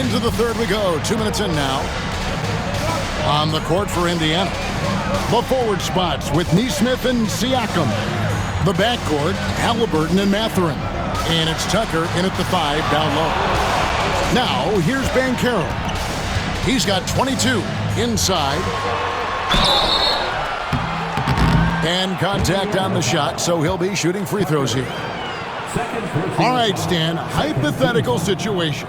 Into the third we go. 2 minutes in now. On the court for Indiana. The forward spots with Nesmith and Siakam. The backcourt, Halliburton and Mathurin. And it's Tucker in at the 5 down low. Now, here's Banchero. He's got 22 inside. And contact on the shot, so he'll be shooting free throws here. All right, Stan, hypothetical situation.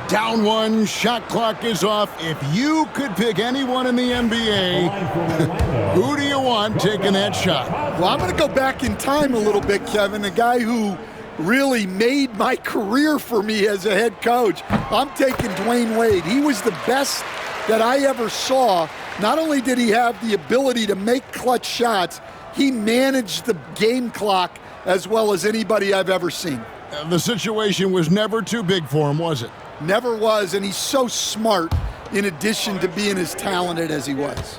Down one, shot clock is off. If you could pick anyone in the NBA, who do you want taking that shot? Well, I'm going to go back in time a little bit, Kevin. A guy who really made my career for me as a head coach. I'm taking Dwayne Wade. He was the best that I ever saw. Not only did he have the ability to make clutch shots, he managed the game clock as well as anybody I've ever seen. The situation was never too big for him, was it? Never was, and he's so smart in addition to being as talented as he was.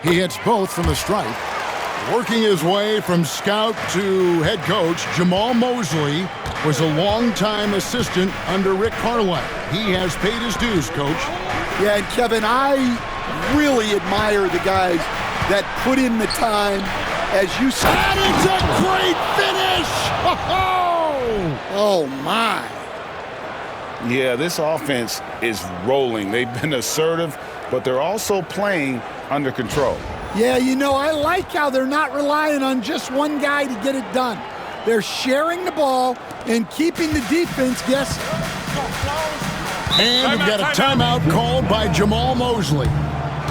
He hits both from the stripe. Working his way from scout to head coach, Jamal Mosley was a longtime assistant under Rick Carlisle. He has paid his dues, Coach. Yeah, and Kevin, I really admire the guys that put in the time, as you said. And it's a great finish! Oh, my. Yeah, this offense is rolling. They've been assertive, but they're also playing under control. Yeah, you know, I like how they're not relying on just one guy to get it done. They're sharing the ball and keeping the defense, yes. And we've got a timeout called by Jamal Mosley.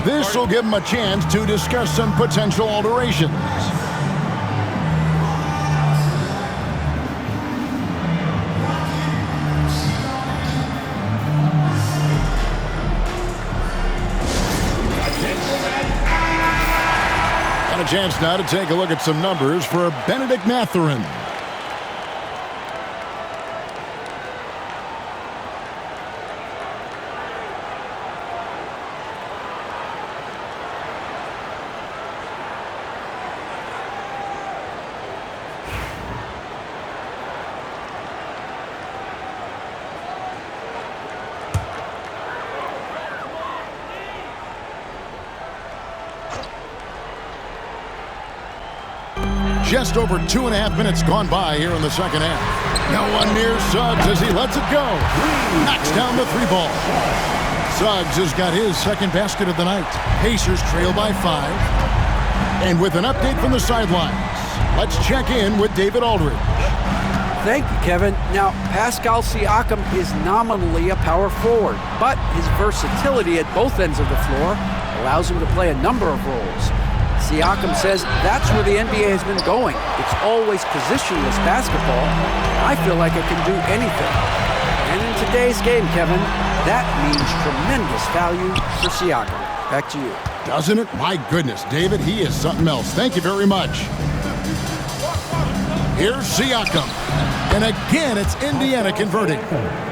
This will give him a chance to discuss some potential alterations. Got a chance now to take a look at some numbers for Benedict Mathurin. Just over 2.5 minutes gone by here in the second half. No one near Suggs as he lets it go. Knocks down the 3 ball. Suggs has got his second basket of the night. Pacers trail by 5. And with an update from the sidelines, let's check in with David Aldridge. Thank you, Kevin. Now, Pascal Siakam is nominally a power forward, but his versatility at both ends of the floor allows him to play a number of roles. Siakam says that's where the NBA has been going. It's always positionless basketball. I feel like I can do anything. And in today's game, Kevin, that means tremendous value for Siakam. Back to you. Doesn't it? My goodness, David, he is something else. Thank you very much. Here's Siakam. And again, it's Indiana converting.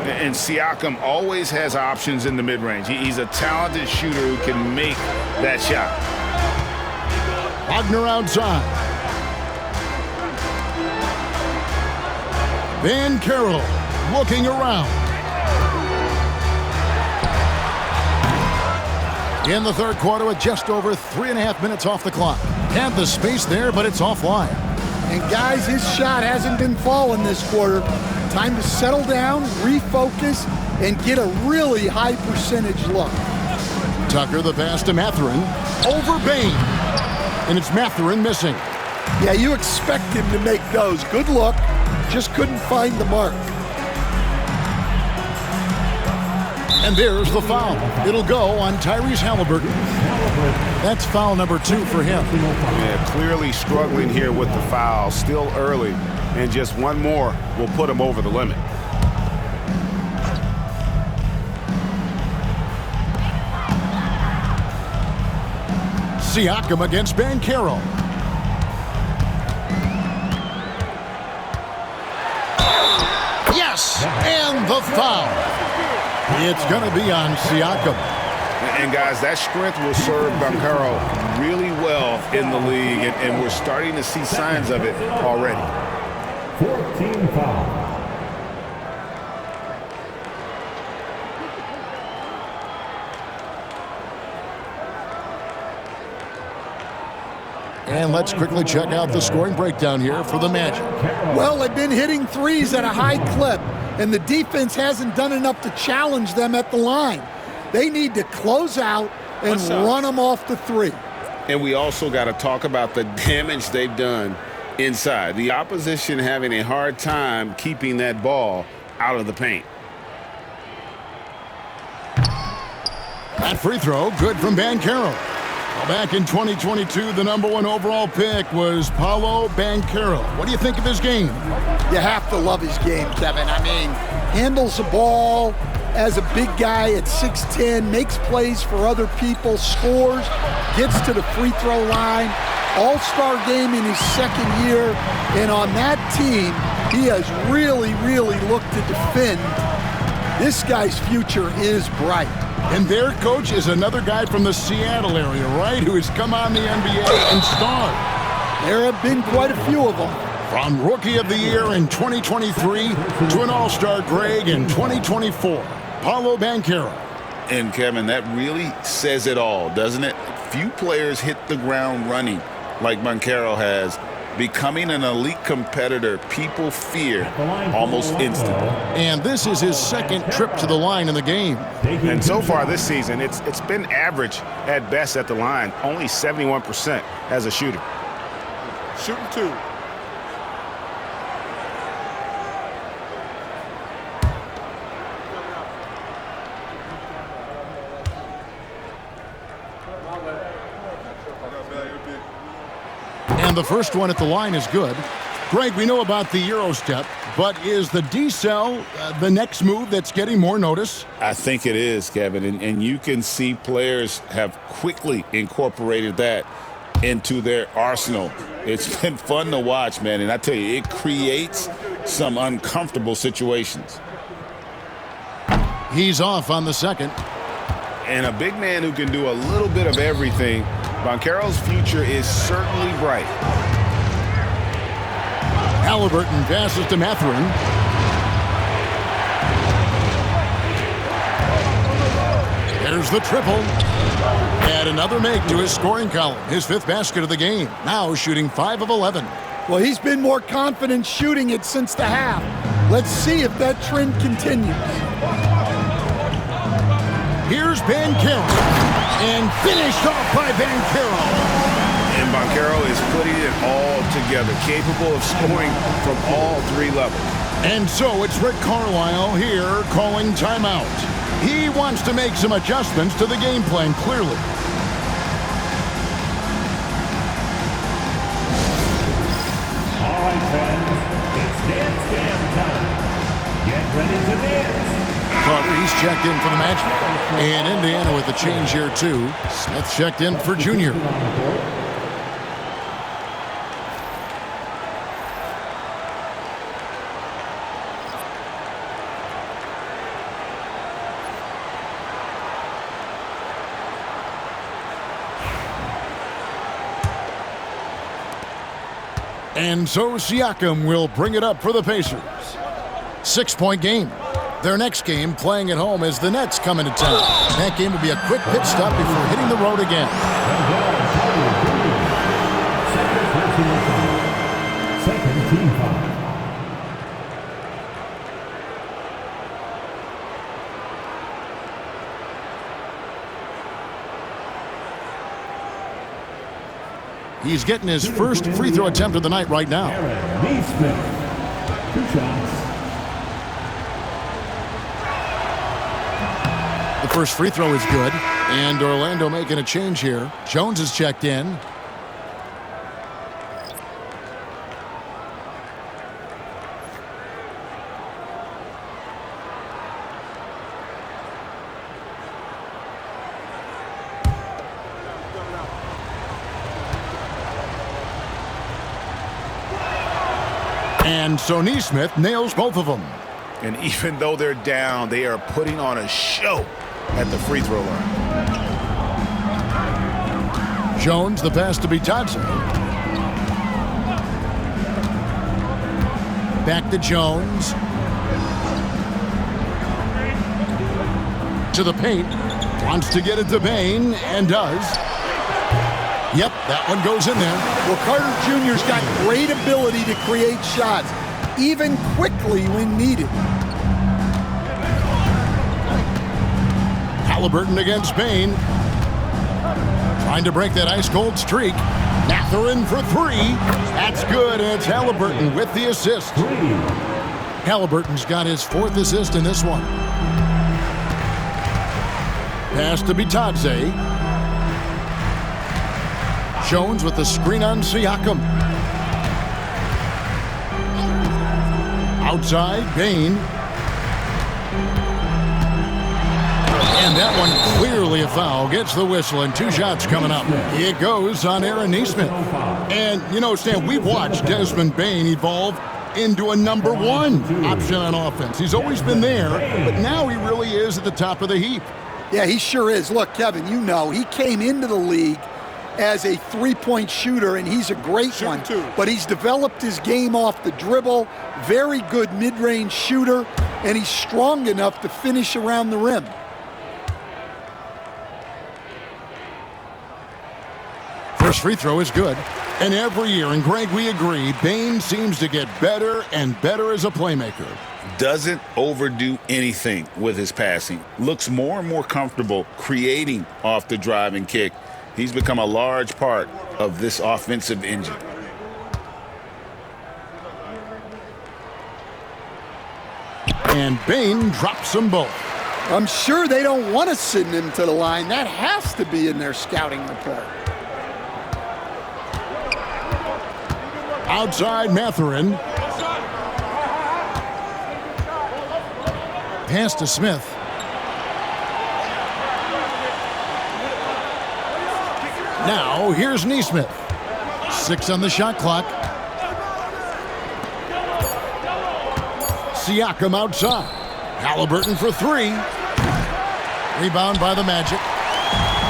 And Siakam always has options in the mid-range. He's a talented shooter who can make that shot. Wagner outside. Banchero looking around. In the third quarter with just over 3.5 minutes off the clock. Had the space there, but it's offline. And guys, his shot hasn't been falling this quarter. Time to settle down, refocus, and get a really high percentage look. Tucker the pass to Mathurin. Over Bane. And it's Mathurin missing. Yeah, you expect him to make those. Good look. Just couldn't find the mark. And there's the foul. It'll go on Tyrese Halliburton. That's foul number 2 for him. Yeah, clearly struggling here with the foul. Still early. And just one more will put him over the limit. Siakam against Banchero. Yes, and the foul. It's going to be on Siakam. And guys, that strength will serve Banchero really well in the league, and we're starting to see signs of it already. 14 foul. And let's quickly check out the scoring breakdown here for the Magic. Well, they've been hitting threes at a high clip, and the defense hasn't done enough to challenge them at the line. They need to close out and run them off the three. And we also got to talk about the damage they've done inside. The opposition having a hard time keeping that ball out of the paint. That free throw, good from Banchero. Well, back in 2022, the #1 overall pick was Paolo Banchero. What do you think of his game? You have to love his game, Kevin. I mean, handles the ball as a big guy at 6'10", makes plays for other people, scores, gets to the free throw line. All-star game in his second year, and on that team, he has really, really looked to defend. This guy's future is bright. And their coach is another guy from the Seattle area, right, who has come on the NBA and starred. There have been quite a few of them. From Rookie of the Year in 2023 to an All-Star Greg in 2024, Paolo Banchero. And, Kevin, that really says it all, doesn't it? Few players hit the ground running like Banchero has. Becoming an elite competitor, people fear almost instantly. And this is his second trip to the line in the game. And so far this season, it's been average at best at the line, only 71% as a shooter. Shooting two. And the first one at the line is good. Greg, we know about the Euro step, but is the decel the next move that's getting more notice? I think it is, Kevin, and you can see players have quickly incorporated that into their arsenal. It's been fun to watch, man, and I tell you, it creates some uncomfortable situations. He's off on the second. And a big man who can do a little bit of everything. Banchero's future is certainly bright. Halliburton passes to Mathurin. There's the triple. And another make to his scoring column. His fifth basket of the game. Now shooting 5 of 11. Well, he's been more confident shooting it since the half. Let's see if that trend continues. Here's Banchero. And finished off by Banchero. And Banchero is putting it all together, capable of scoring from all three levels. And so it's Rick Carlisle here calling timeout. He wants to make some adjustments to the game plan, clearly. All right, friends, it's dance time. Get ready to dance. Carter, he's checked in for the Magic. And Indiana with a change here, too. Smith checked in for Junior. And so Siakam will bring it up for the Pacers. 6-point game. Their next game, playing at home, as the Nets come into town. That game will be a quick pit stop before hitting the road again. Second team foul. He's getting his first free throw attempt of the night right now. Neesmith. 2 shots. The first free throw is good. And Orlando making a change here. Jones is checked in. And so Neesmith nails both of them. And even though they're down, they are putting on a show at the free throw line. Jones, the pass to Bitadze. Back to Jones. To the paint. Wants to get it to Bane, and does. Yep, that one goes in there. Well, Carter Jr.'s got great ability to create shots, even quickly when needed. Haliburton against Bane. Trying to break that ice-cold streak. Mathurin for three. That's good, and it's Haliburton with the assist. Haliburton's got his 4th assist in this one. Pass to Bitadze. Jones with the screen on Siakam. Outside, Bane. And that one clearly a foul. Gets the whistle, and 2 shots coming up. It goes on Aaron Nesmith. And, you know, Stan, we've watched Desmond Bane evolve into a number 1 option on offense. He's always been there, but now he really is at the top of the heap. Yeah, he sure is. Look, Kevin, you know, he came into the league as a three-point shooter, and he's a great one. But he's developed his game off the dribble, very good mid-range shooter, and he's strong enough to finish around the rim. First free throw is good. And every year, and Greg, we agree, Bane seems to get better and better as a playmaker. Doesn't overdo anything with his passing. Looks more and more comfortable creating off the driving kick. He's become a large part of this offensive engine. And Bane drops them both. I'm sure they don't want to send him to the line. That has to be in their scouting report. Outside, Mathurin. Pass to Smith. Now, here's Nesmith. 6 on the shot clock. Siakam outside. Haliburton for 3. Rebound by the Magic.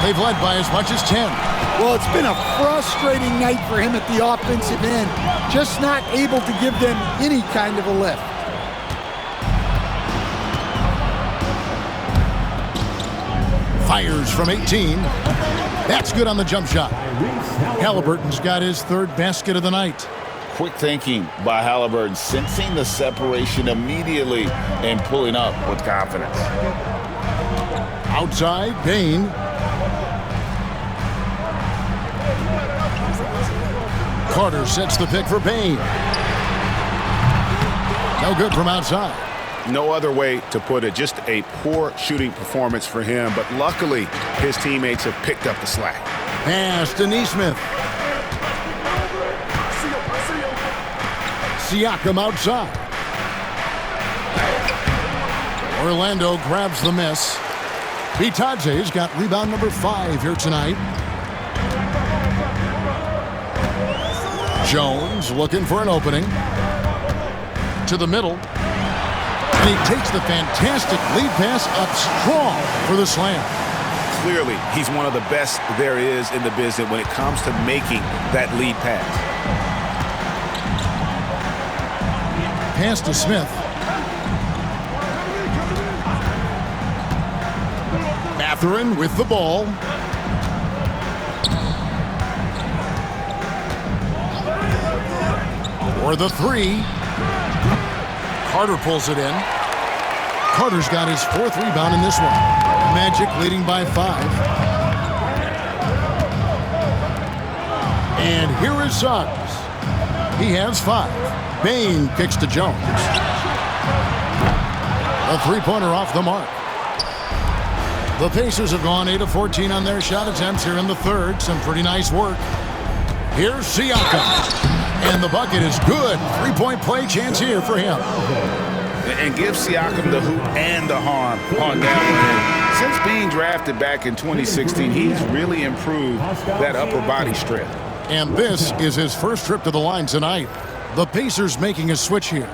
They've led by as much as 10. Well, it's been a frustrating night for him at the offensive end. Just not able to give them any kind of a lift. Fires from 18. That's good on the jump shot. Haliburton's got his 3rd basket of the night. Quick thinking by Haliburton, sensing the separation immediately and pulling up with confidence. Outside, Bane. Carter sets the pick for Bane. No good from outside. No other way to put it. Just a poor shooting performance for him, but luckily his teammates have picked up the slack. Pass to Nesmith. Siakam outside. Orlando grabs the miss. Bitadze's got rebound number 5 here tonight. Jones looking for an opening. To the middle. And he takes the fantastic lead pass up strong for the slam. Clearly, he's one of the best there is in the business when it comes to making that lead pass. Pass to Smith. Mathurin with the ball. For the 3. Carter pulls it in. Carter's got his 4th rebound in this one. Magic leading by 5. And here is Suggs. He has 5. Bane kicks to Jones. A 3-pointer off the mark. The Pacers have gone 8 of 14 on their shot attempts here in the 3rd. Some pretty nice work. Here's Siakam. And the bucket is good. 3-point play chance here for him. And give Siakam the hoop and the harm on that one. Since being drafted back in 2016, he's really improved that upper body strength. And this is his first trip to the line tonight. The Pacers making a switch here.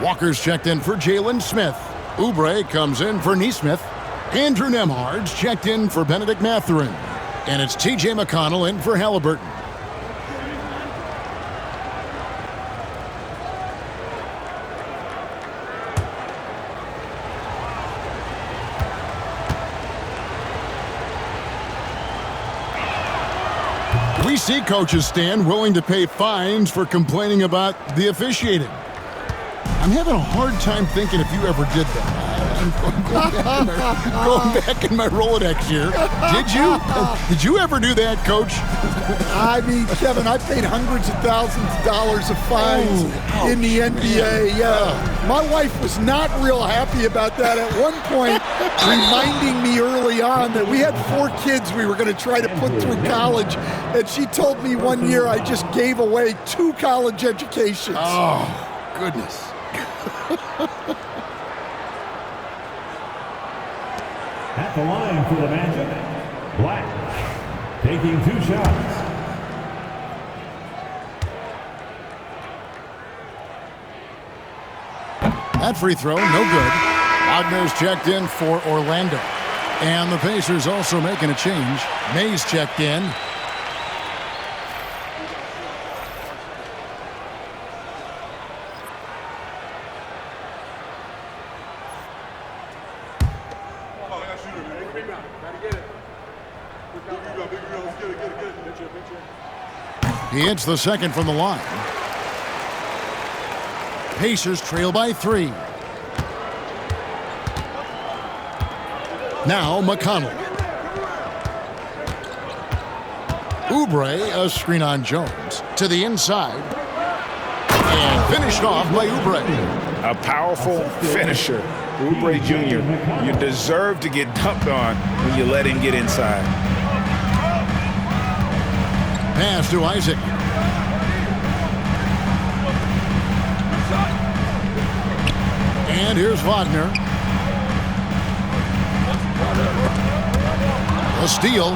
Walker's checked in for Jalen Smith. Oubre comes in for Nesmith. Andrew Nembhard's checked in for Benedict Mathurin. And it's T.J. McConnell in for Halliburton. We see coaches stand willing to pay fines for complaining about the officiating. I'm having a hard time thinking if you ever did that. I'm going back in my Rolodex here. Did you? Did you ever do that, Coach? I mean, Kevin, I paid hundreds of thousands of dollars of fines in the NBA. Yeah. My wife was not real happy about that at one point, reminding me early on that we had 4 kids we were going to try to put through college. And she told me one year I just gave away 2 college educations. Oh, goodness. At the line for the Magic, Black, taking 2 shots. That free throw, no good. Wagner's checked in for Orlando. And the Pacers also making a change. Mays checked in. He hits the second from the line. Pacers trail by 3. Now McConnell. Oubre, a screen on Jones. To the inside. And finished off by Oubre. A powerful finisher. Oubre Jr., you deserve to get dumped on when you let him get inside. Pass to Isaac. And here's Wagner. A steal.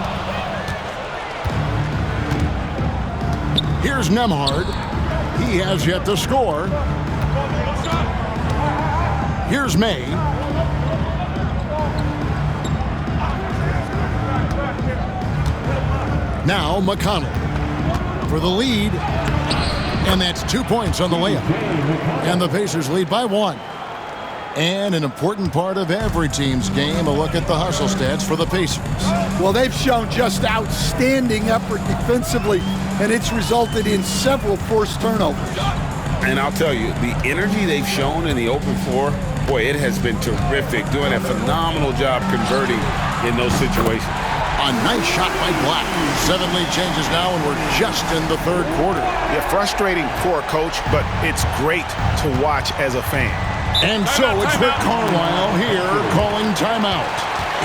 Here's Nembhard. He has yet to score. Here's May. Now McConnell for the lead. And that's 2 points on the layup. And the Pacers lead by 1. And an important part of every team's game, a look at the hustle stats for the Pacers. Well, they've shown just outstanding effort defensively, and it's resulted in several forced turnovers. And I'll tell you, the energy they've shown in the open floor, boy, it has been terrific, doing a phenomenal job converting in those situations. A nice shot by Black. 7 lead changes now, and we're just in the 3rd quarter. Yeah, frustrating for a coach, but it's great to watch as a fan. And so it's Rick Carlisle here calling timeout.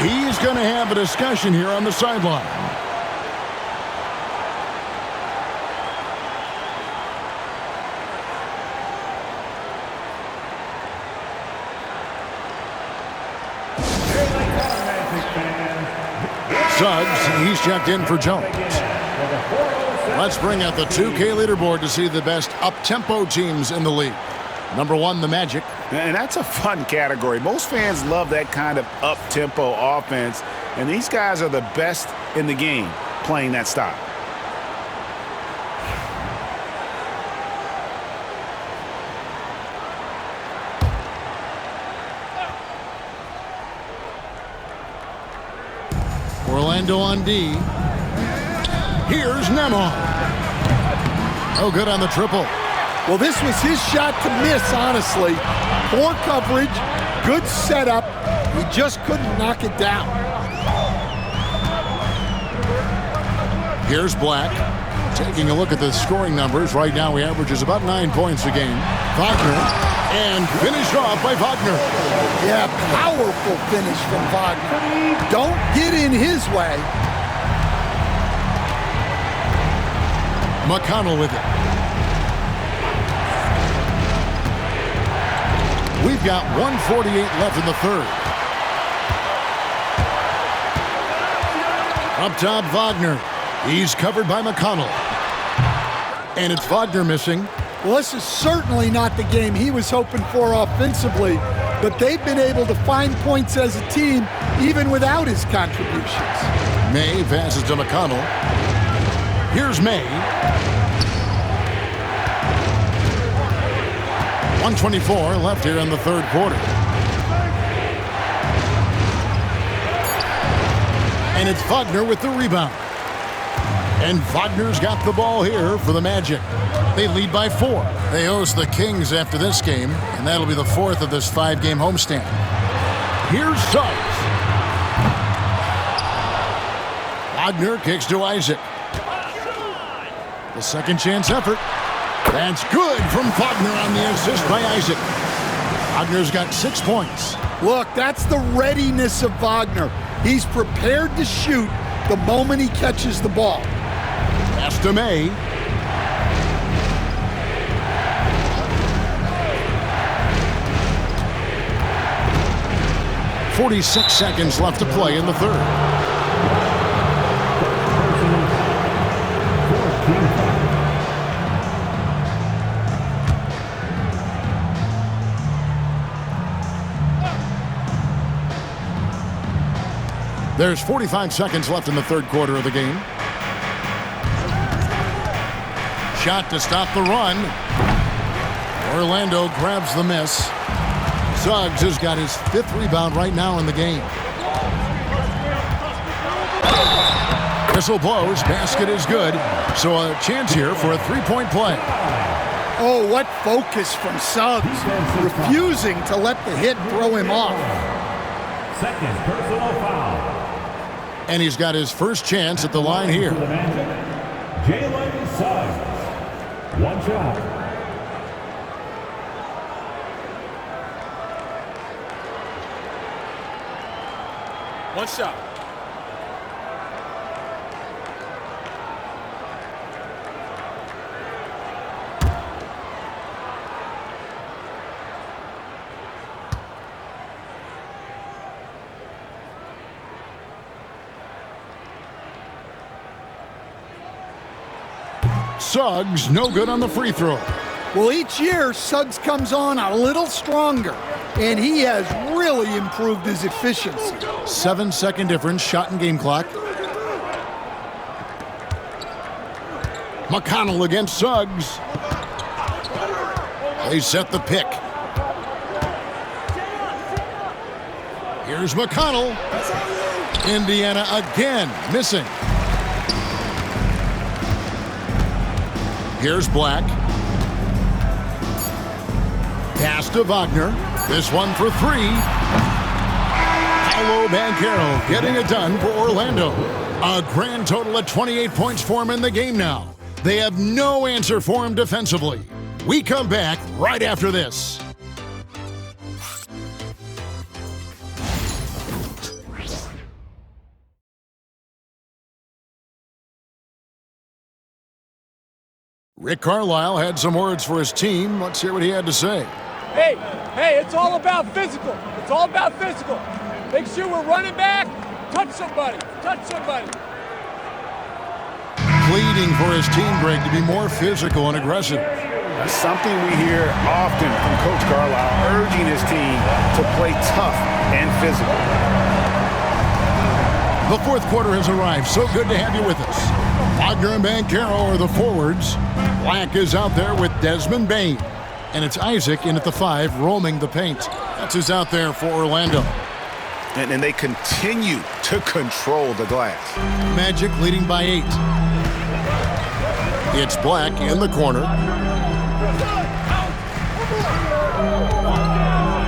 He's going to have a discussion here on the sideline. Suggs, he's checked in for Jones. Let's bring out the 2K leaderboard to see the best up-tempo teams in the league. Number 1, the Magic. And that's a fun category. Most fans love that kind of up-tempo offense, and these guys are the best in the game playing that style. Orlando on D. Here's Nembhard. Oh, good on the triple. Well, this was his shot to miss, honestly. Poor coverage, good setup. He just couldn't knock it down. Here's Black. Taking a look at the scoring numbers. Right now he averages about 9 points a game. Wagner. And finished off by Wagner. Yeah, powerful finish from Wagner. Don't get in his way. McConnell with it. We've got 1:48 left in the 3rd. Up top, Wagner. He's covered by McConnell. And it's Wagner missing. Well, this is certainly not the game he was hoping for offensively, but they've been able to find points as a team even without his contributions. May passes to McConnell. Here's May. 1:24 left here in the third quarter. And it's Wagner with the rebound. And Wagner's got the ball here for the Magic. They lead by 4. They host the Kings after this game, and that'll be the 4th of this 5-game homestand. Here's Suggs. Wagner kicks to Isaac. The second chance effort. That's good from Wagner on the assist by Isaac. Wagner's got 6 points. Look, that's the readiness of Wagner. He's prepared to shoot the moment he catches the ball. Pass to May. .46 seconds left to play in the third. There's 45 seconds left in the third quarter of the game. Shot to stop the run. Orlando grabs the miss. Suggs has got his 5th rebound right now in the game. Whistle blows. Basket is good. So a chance here for a 3-point play. Oh, what focus from Suggs. Refusing to let the hit throw him off. Second personal foul. And he's got his first chance at the line here. Jalen Suggs. 1 shot. One shot. Suggs, no good on the free throw. Well, each year, Suggs comes on a little stronger, and he has really improved his efficiency. 7-second difference, shot and game clock. McConnell against Suggs. They set the pick. Here's McConnell. Indiana again missing. Here's Black. Pass to Wagner. This one for 3. Paolo Banchero getting it done for Orlando. A grand total of 28 points for him in the game now. They have no answer for him defensively. We come back right after this. Rick Carlisle had some words for his team. Let's hear what he had to say. Hey, it's all about physical. It's all about physical. Make sure we're running back. Touch somebody. Pleading for his team, Greg, to be more physical and aggressive. That's something we hear often from Coach Carlisle, urging his team to play tough and physical. The fourth quarter has arrived. So good to have you with us. Wagner and Banchero are the forwards. Black is out there with Desmond Bane. And it's Isaac in at the 5, roaming the paint. That's who's out there for Orlando. And they continue to control the glass. Magic leading by 8. It's Black in the corner.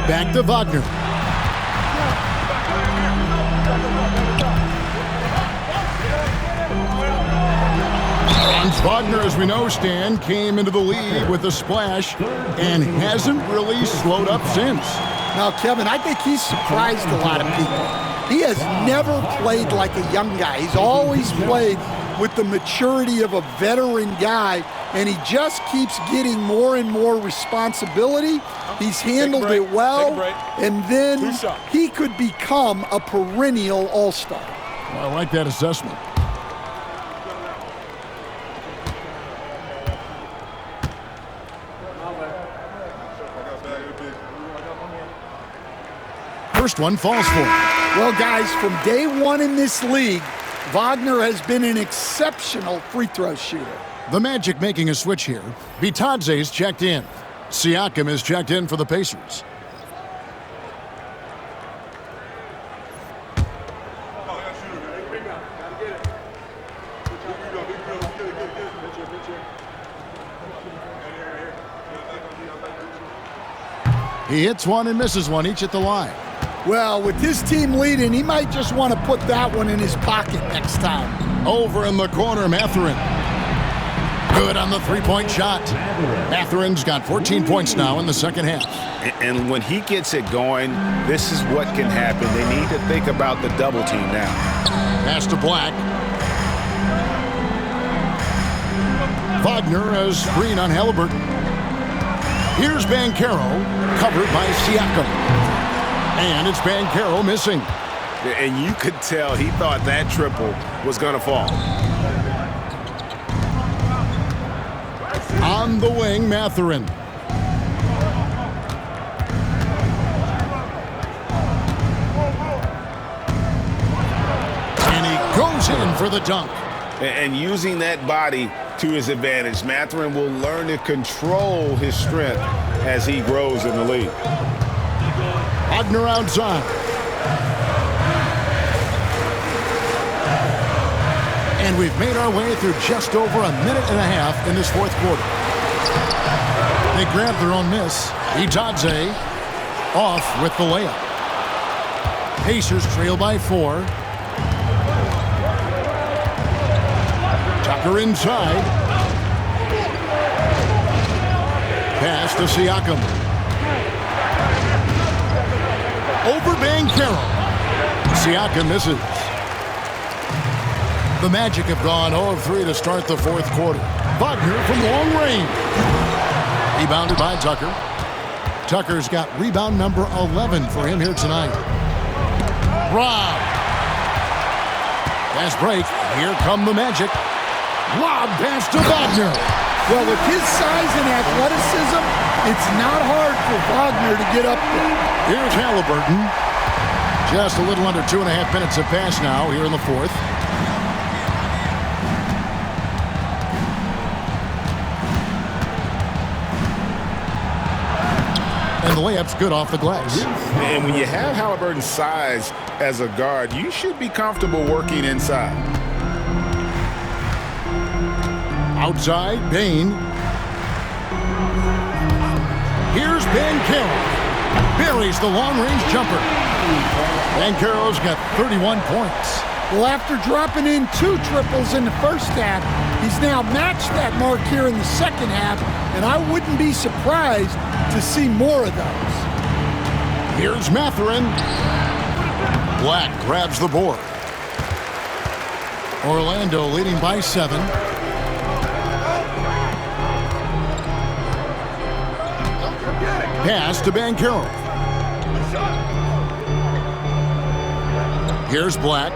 Back to Wagner. Franz Wagner, as we know, Stan, came into the league with a splash and hasn't really slowed up since. Now, Kevin, I think he's surprised a lot of people. He has never played like a young guy. He's always played with the maturity of a veteran guy, and he just keeps getting more and more responsibility. He's handled it well, and then he could become a perennial all-star. Well, I like that assessment. First one falls for him. Well, guys, from day one in this league, Wagner has been an exceptional free throw shooter. The Magic making a switch here. Bitadze's checked in. Siakam is checked in for the Pacers. He hits one and misses one, each at the line. Well, with his team leading, he might just want to put that one in his pocket next time. Over in the corner, Mathurin. Good on the three-point shot. Mathurin's got 14 points now in the second half. And when he gets it going, this is what can happen. They need to think about the double team now. Pass to Black. Wagner has screen on Halliburton. Here's Banchero, covered by Siakam. And it's Banchero missing. And you could tell he thought that triple was going to fall. On the wing, Mathurin. And he goes in for the dunk. And using that body to his advantage, Mathurin will learn to control his strength as he grows in the league. Wagner outside. And we've made our way through just over a minute and a half in this fourth quarter. They grab their own miss. Bitadze off with the layup. Pacers trail by 4. Tucker inside. Pass to Siakam. Over Banchero. Siakam misses. The Magic have gone 0 of 3 to start the fourth quarter. Wagner from long range. Rebounded by Tucker. Tucker's got rebound number 11 for him here tonight. Rob. Fast break. Here come the Magic. Lob pass to Wagner. Well, with his size and athleticism, it's not hard for Wagner to get up there. Here's Halliburton. Just a little under 2.5 minutes have passed now here in the fourth. And the layup's good off the glass. And when you have Halliburton's size as a guard, you should be comfortable working inside. Outside, Bane. Here's Banchero. Buries the long-range jumper. Banchero's got 31 points. Well, after dropping in 2 triples in the first half, he's now matched that mark here in the second half, and I wouldn't be surprised to see more of those. Here's Mathurin. Black grabs the board. Orlando leading by 7. Pass to Banchero. Here's Black.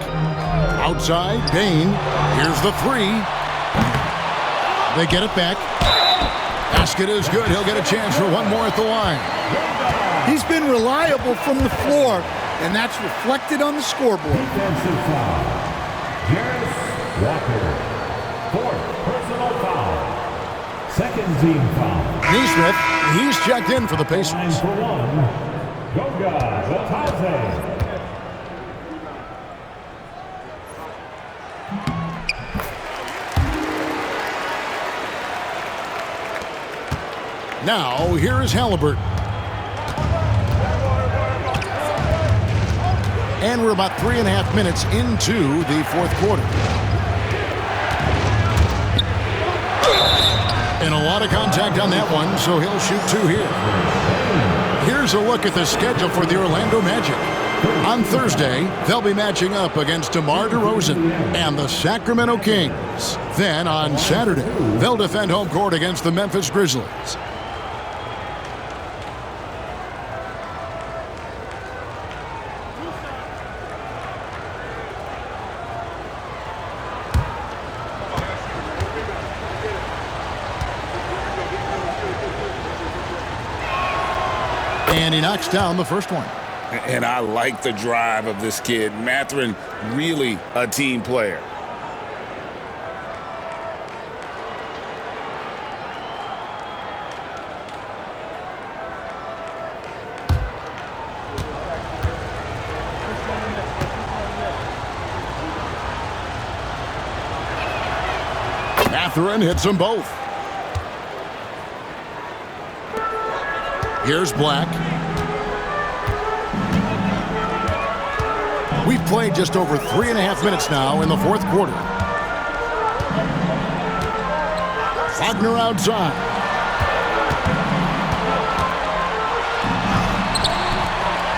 Outside, Bane. Here's the 3. They get it back. Basket is good. He'll get a chance for one more at the line. He's been reliable from the floor, and that's reflected on the scoreboard. Defensive foul. Jarris Walker. 4th personal foul. 2nd team foul. Nesmith, he's checked in for the Pacers. Line for 1. Goga Bitadze. Now, here is Halliburton. And we're about 3.5 minutes into the fourth quarter. And a lot of contact on that one, so he'll shoot 2 here. Here's a look at the schedule for the Orlando Magic. On Thursday, they'll be matching up against DeMar DeRozan and the Sacramento Kings. Then on Saturday, they'll defend home court against the Memphis Grizzlies. And he knocks down the first one. And I like the drive of this kid. Mathurin, really a team player. Mathurin hits them both. Here's Black. We've played just over 3.5 minutes now in the fourth quarter. Wagner outside.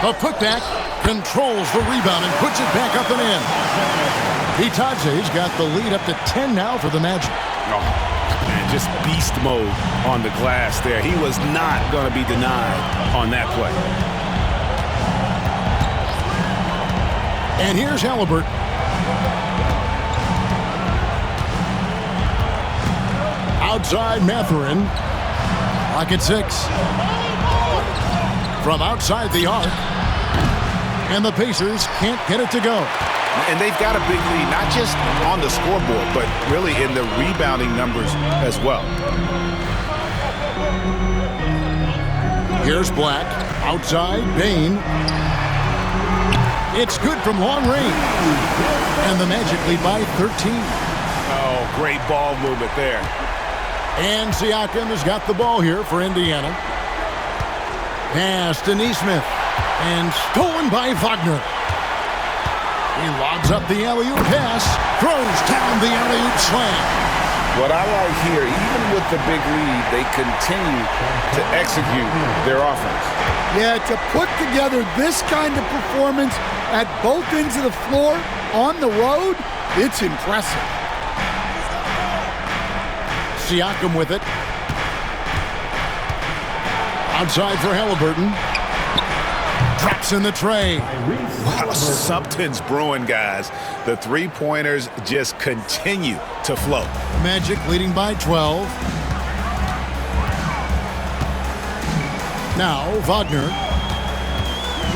A putback, controls the rebound and puts it back up and in. Itaje's got the lead up to 10 now for the Magic. Oh, man, just beast mode on the glass there. He was not going to be denied on that play. And here's Halliburton. Outside Mathurin. Lock at 6. From outside the arc. And the Pacers can't get it to go. And they've got a big lead, not just on the scoreboard, but really in the rebounding numbers as well. Here's Black. Outside, Bane. It's good from long range. And the Magic lead by 13. Oh, great ball movement there. And Siakam has got the ball here for Indiana. Pass to Nesmith. And stolen by Wagner. He lobs up the alley-oop pass. Throws down the alley-oop slam. What I like here, even with the big lead, they continue to execute their offense. Yeah, to put together this kind of performance at both ends of the floor on the road, it's impressive. Siakam with it. Outside for Halliburton. Drops in the tray. Wow, something's brewing, guys. The three-pointers just continue to flow. Magic leading by 12. Now Wagner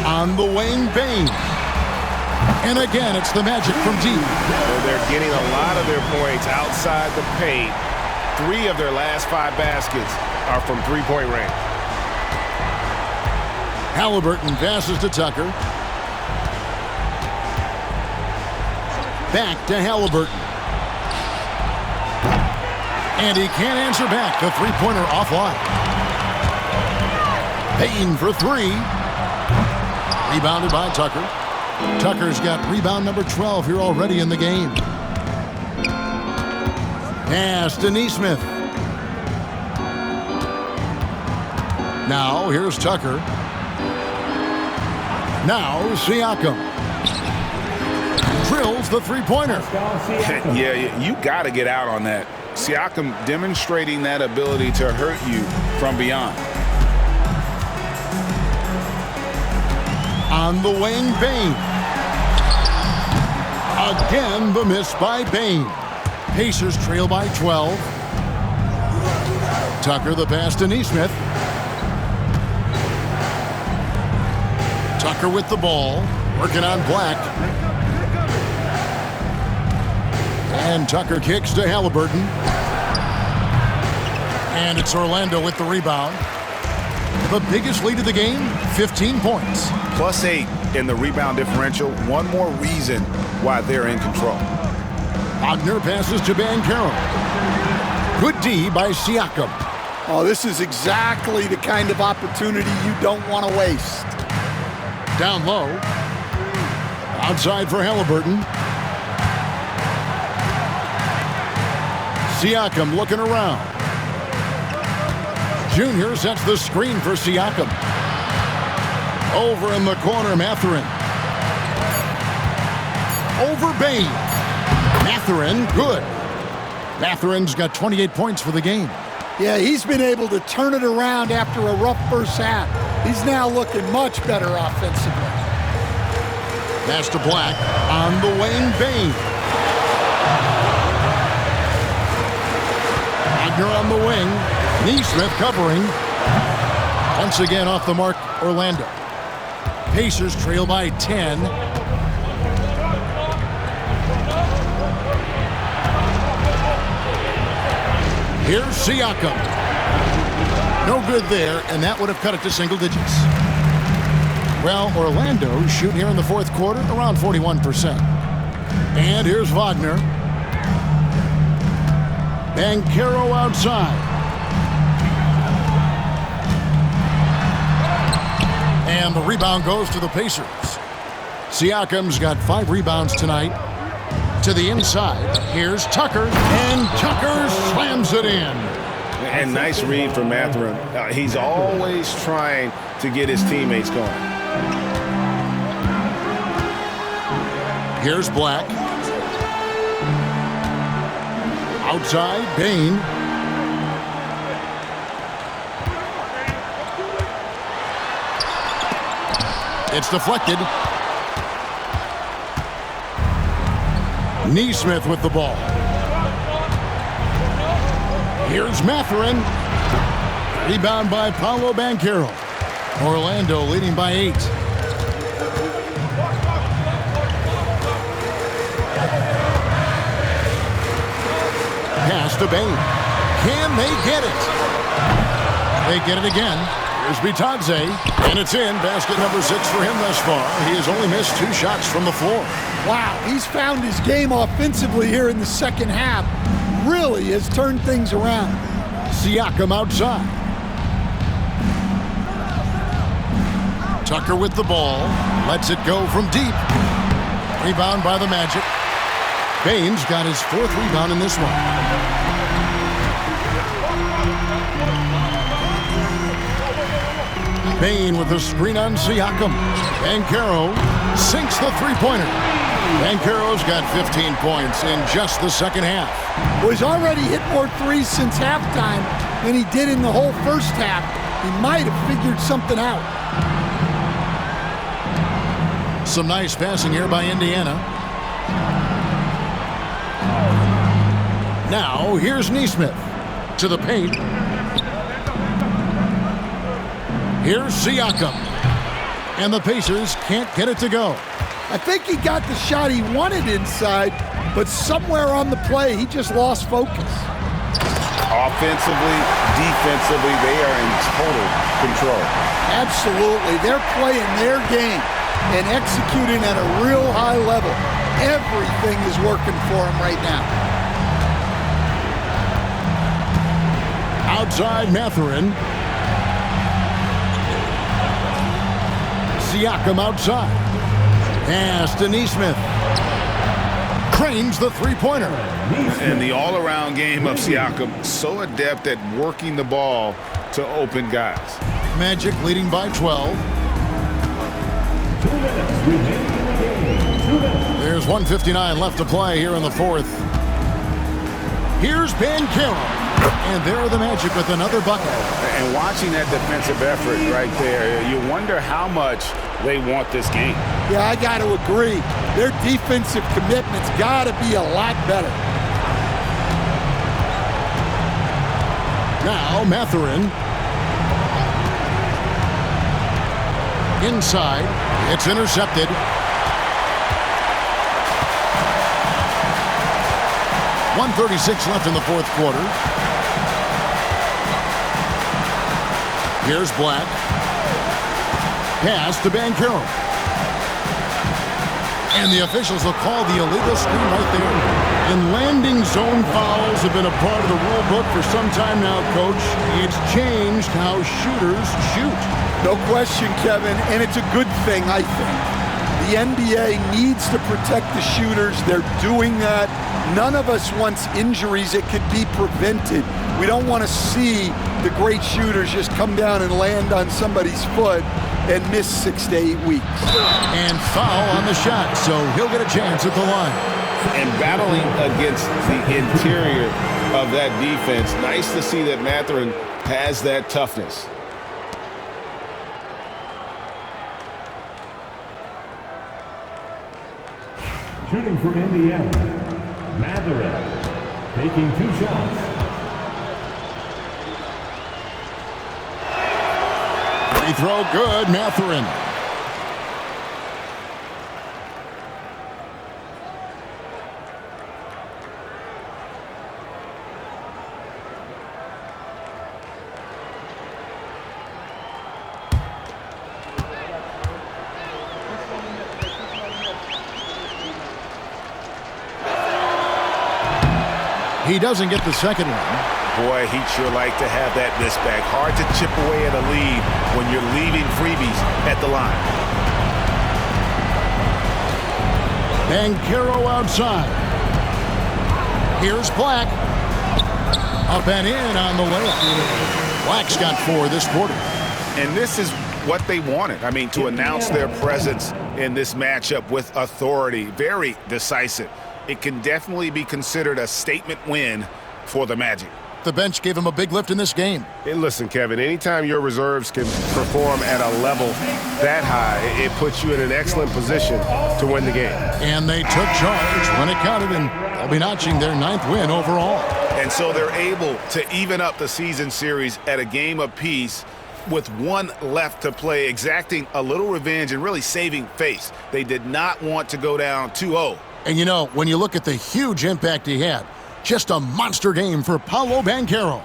on the wing, Bane. And again, it's the Magic from deep. Well, they're getting a lot of their points outside the paint. 3 of their last 5 baskets are from three-point range. Halliburton passes to Tucker. Back to Halliburton. And he can't answer back. The three-pointer offline. Payton for 3. Rebounded by Tucker. Tucker's got rebound number 12 here already in the game. Pass to Nesmith. Now here's Tucker. Now Siakam. Drills the three-pointer. Yeah, you got to get out on that. Siakam demonstrating that ability to hurt you from beyond. On the wing, Bane. Again, the miss by Bane. Pacers trail by 12. Tucker the pass to Nesmith. Tucker with the ball, working on Black. And Tucker kicks to Halliburton. And it's Orlando with the rebound. The biggest lead of the game, 15 points. +8 in the rebound differential. One more reason why they're in control. Wagner passes to Banchero. Good D by Siakam. Oh, this is exactly the kind of opportunity you don't want to waste. Down low. Outside for Halliburton. Siakam looking around. Junior sets the screen for Siakam. Over in the corner, Mathurin. Over Bane. Mathurin, good. Mathurin's got 28 points for the game. Yeah, he's been able to turn it around after a rough first half. He's now looking much better offensively. Pass to Black on the wing, Bane. Wagner on the wing. Nesmith covering. Once again off the mark, Orlando. Pacers trail by 10. Here's Siakam. No good there, and that would have cut it to single digits. Well, Orlando shoot here in the fourth quarter around 41%. And here's Wagner. Banchero outside. And the rebound goes to the Pacers. Siakam's got 5 rebounds tonight. To the inside, here's Tucker, and Tucker slams it in. And nice read from Mathurin. He's always trying to get his teammates going. Here's Black. Outside, Bane. It's deflected. Neesmith with the ball. Here's Mathurin. Rebound by Paolo Banchero. Orlando leading by 8. Pass to Bane. Can they get it? They get it again. Here's Bitadze, and it's in. Basket number 6 for him thus far. He has only missed 2 shots from the floor. Wow, he's found his game offensively here in the second half. Really has turned things around. Siakam outside. Tucker with the ball. Lets it go from deep. Rebound by the Magic. Bane's got his 4th rebound in this one. Bane with the screen on Siakam. Banchero sinks the three-pointer. Banchero's got 15 points in just the second half. Well, he's already hit more threes since halftime than he did in the whole first half. He might have figured something out. Some nice passing here by Indiana. Now, here's Neesmith to the paint. Here's Siakam. And the Pacers can't get it to go. I think he got the shot he wanted inside, but somewhere on the play, he just lost focus. Offensively, defensively, they are in total control. Absolutely. They're playing their game and executing at a real high level. Everything is working for them right now. Outside Mathurin. Siakam outside. Pass to Neesmith. Cranes the three-pointer. And the all-around game of Siakam, so adept at working the ball to open guys. Magic leading by 12. There's 1:59 left to play here in the fourth. Here's Banchero. And there are the Magic with another bucket. And watching that defensive effort right there, you wonder how much they want this game. Yeah, I got to agree. Their defensive commitment's got to be a lot better. Now Mathurin. Inside. It's intercepted. .136 left in the fourth quarter. Here's Black. Pass to Banchero. And the officials will call the illegal screen right there. And landing zone fouls have been a part of the rule book for some time now, Coach. It's changed how shooters shoot. No question, Kevin, and it's a good thing, I think. The NBA needs to protect the shooters. They're doing that. None of us wants injuries that could be prevented. We don't want to see the great shooters just come down and land on somebody's foot and miss 6 to 8 weeks. And foul on the shot, so he'll get a chance at the line. And battling against the interior of that defense, nice to see that Mathurin has that toughness. Shooting for Indiana, Mathurin, taking 2 shots. Free throw good, Mathurin. He doesn't get the second one. Boy, he'd sure like to have that miss back. Hard to chip away at a lead when you're leaving freebies at the line. Banchero outside. Here's Black. Up and in on the layup. Black's got 4 this quarter. And this is what they wanted. I mean, to announce their presence in this matchup with authority. Very decisive. It can definitely be considered a statement win for the Magic. The bench gave him a big lift in this game. And listen, Kevin, anytime your reserves can perform at a level that high, it puts you in an excellent position to win the game. And they took charge when it counted, and they'll be notching their 9th win overall. And so they're able to even up the season series at a game apiece with 1 left to play, exacting a little revenge and really saving face. They did not want to go down 2-0. And you know, when you look at the huge impact he had, just a monster game for Paolo Banchero.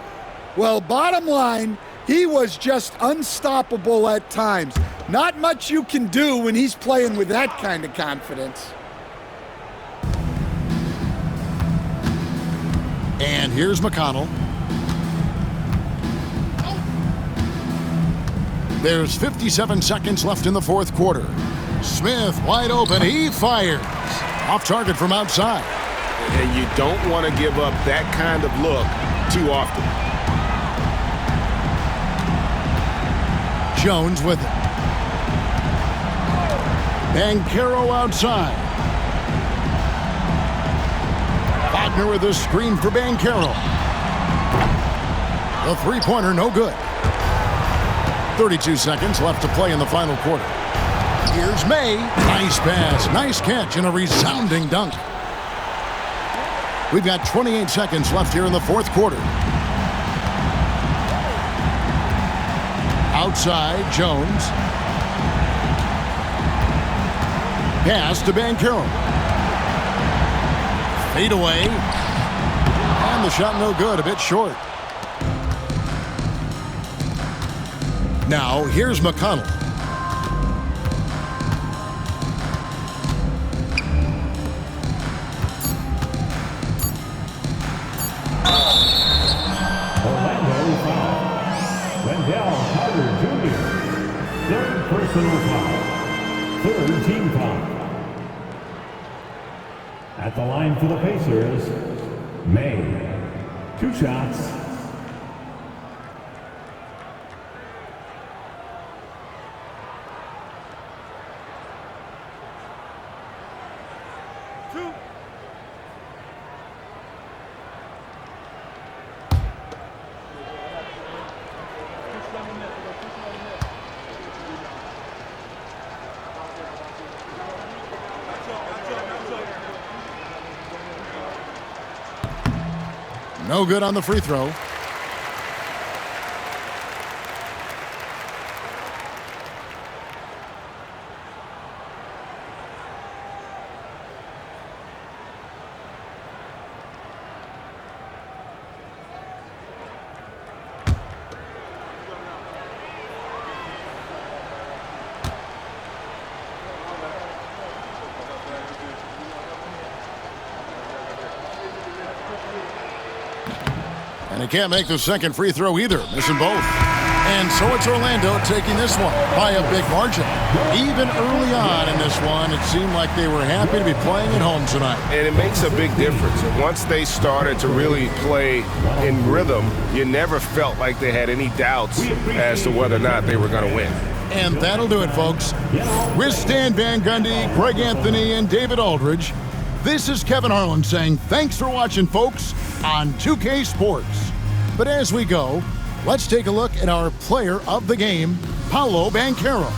Well, bottom line, he was just unstoppable at times. Not much you can do when he's playing with that kind of confidence. And here's McConnell. There's 57 seconds left in the 4th quarter. Smith wide open. He fires. Off target from outside. And you don't want to give up that kind of look too often. Jones with it. Banchero outside. Wagner with a screen for Banchero. The three-pointer no good. 32 seconds left to play in the final quarter. Here's May. Nice pass, nice catch, and a resounding dunk. We've got 28 seconds left here in the 4th quarter. Outside, Jones. Pass to Banchero. Fade away. And the shot no good, a bit short. Now, here's McConnell. Orlando foul. Wendell Carter Jr. 3rd personal foul. 3rd team foul. At the line for the Pacers, May. 2 shots. No good on the free throw. And he can't make the second free throw either, missing both. And so it's Orlando taking this one by a big margin. Even early on in this one, it seemed like they were happy to be playing at home tonight. And it makes a big difference. Once they started to really play in rhythm, you never felt like they had any doubts as to whether or not they were going to win. And that'll do it, folks. With Stan Van Gundy, Greg Anthony, and David Aldridge, this is Kevin Harlan saying thanks for watching, folks, on 2K Sports. But as we go, let's take a look at our player of the game, Paolo Banchero.